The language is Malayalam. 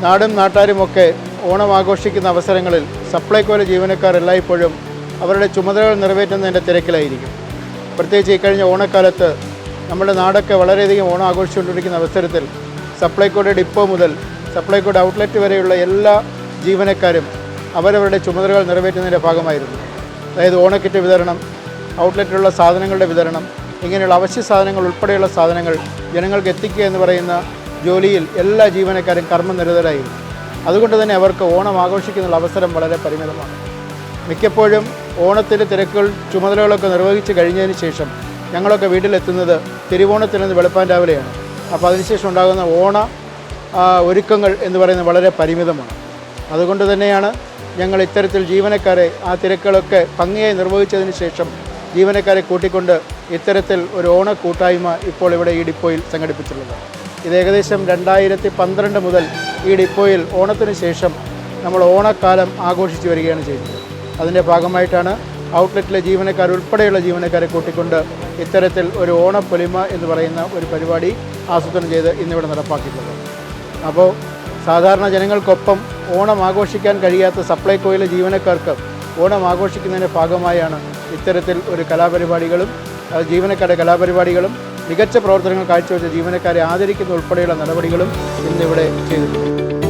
നാടും നാട്ടാരുമൊക്കെ ഓണം ആഘോഷിക്കുന്ന അവസരങ്ങളിൽ സപ്ലൈകോയിലെ ജീവനക്കാർ എല്ലായ്പ്പോഴും അവരുടെ ചുമതലകൾ നിറവേറ്റുന്നതിൻ്റെ തിരക്കിലായിരിക്കും. പ്രത്യേകിച്ച് ഇക്കഴിഞ്ഞ ഓണക്കാലത്ത് നമ്മുടെ നാടൊക്കെ വളരെയധികം ഓണം ആഘോഷിച്ചുകൊണ്ടിരിക്കുന്ന അവസരത്തിൽ സപ്ലൈകോയുടെ ഡിപ്പോ മുതൽ സപ്ലൈകോയുടെ ഔട്ട്ലെറ്റ് വരെയുള്ള എല്ലാ ജീവനക്കാരും അവരവരുടെ ചുമതലകൾ നിറവേറ്റുന്നതിൻ്റെ ഭാഗമായിരുന്നു. അതായത് ഓണക്കിറ്റ് വിതരണം, ഔട്ട്ലെറ്റിലുള്ള സാധനങ്ങളുടെ വിതരണം, ഇങ്ങനെയുള്ള അവശ്യ സാധനങ്ങൾ ഉൾപ്പെടെയുള്ള സാധനങ്ങൾ ജനങ്ങൾക്ക് എത്തിക്കുക എന്ന് പറയുന്ന ജോലിയിൽ എല്ലാ ജീവനക്കാരും കർമ്മനിരതരായിരുന്നു. അതുകൊണ്ട് തന്നെ അവർക്ക് ഓണം ആഘോഷിക്കുന്ന അവസരം വളരെ പരിമിതമാണ്. മിക്കപ്പോഴും ഓണത്തിൻ്റെ തിരക്കുകൾ ചുമതലകളൊക്കെ നിർവഹിച്ച് കഴിഞ്ഞതിന് ശേഷം ഞങ്ങളൊക്കെ വീട്ടിലെത്തുന്നത് തിരുവോണത്തിൽ നിന്ന് വെളുപ്പാൻ രാവിലെയാണ്. അപ്പോൾ അതിനുശേഷം ഉണ്ടാകുന്ന ഓണ ഒരുക്കങ്ങൾ എന്ന് പറയുന്നത് വളരെ പരിമിതമാണ്. അതുകൊണ്ട് തന്നെയാണ് ഞങ്ങൾ ഇത്തരത്തിൽ ജീവനക്കാരെ ആ തിരക്കുകളൊക്കെ ഭംഗിയായി നിർവഹിച്ചതിന് ശേഷം ജീവനക്കാരെ കൂട്ടിക്കൊണ്ട് ഇത്തരത്തിൽ ഒരു ഓണ കൂട്ടായ്മ ഇപ്പോൾ ഇവിടെ ഈ ഡിപ്പോയിൽ സംഘടിപ്പിച്ചിട്ടുള്ളത്. ഇത് ഏകദേശം 2012 മുതൽ ഈ ഡിപ്പോയിൽ ഓണത്തിന് ശേഷം നമ്മൾ ഓണക്കാലം ആഘോഷിച്ചു വരികയാണ് ചെയ്യുന്നത്. അതിൻ്റെ ഭാഗമായിട്ടാണ് ഔട്ട്ലെറ്റിലെ ജീവനക്കാർ ഉൾപ്പെടെയുള്ള ജീവനക്കാരെ കൂട്ടിക്കൊണ്ട് ഇത്തരത്തിൽ ഒരു ഓണപ്പൊലിമ എന്ന് പറയുന്ന ഒരു പരിപാടി ആസൂത്രണം ചെയ്ത് ഇന്നിവിടെ നടപ്പാക്കിയിട്ടുള്ളത്. അപ്പോൾ സാധാരണ ജനങ്ങൾക്കൊപ്പം ഓണം ആഘോഷിക്കാൻ കഴിയാത്ത സപ്ലൈകോയിലെ ജീവനക്കാർക്ക് ഓണം ആഘോഷിക്കുന്നതിൻ്റെ ഭാഗമായാണ് ഇത്തരത്തിൽ ഒരു കലാപരിപാടികളും ജീവനക്കാരുടെ കലാപരിപാടികളും മികച്ച പ്രവർത്തനങ്ങൾ കാഴ്ചവെച്ച ജീവനക്കാരെ ആദരിക്കുന്ന ഉൾപ്പെടെയുള്ള നടപടികളും ഇന്നിവിടെ ചെയ്തിട്ടുണ്ട്.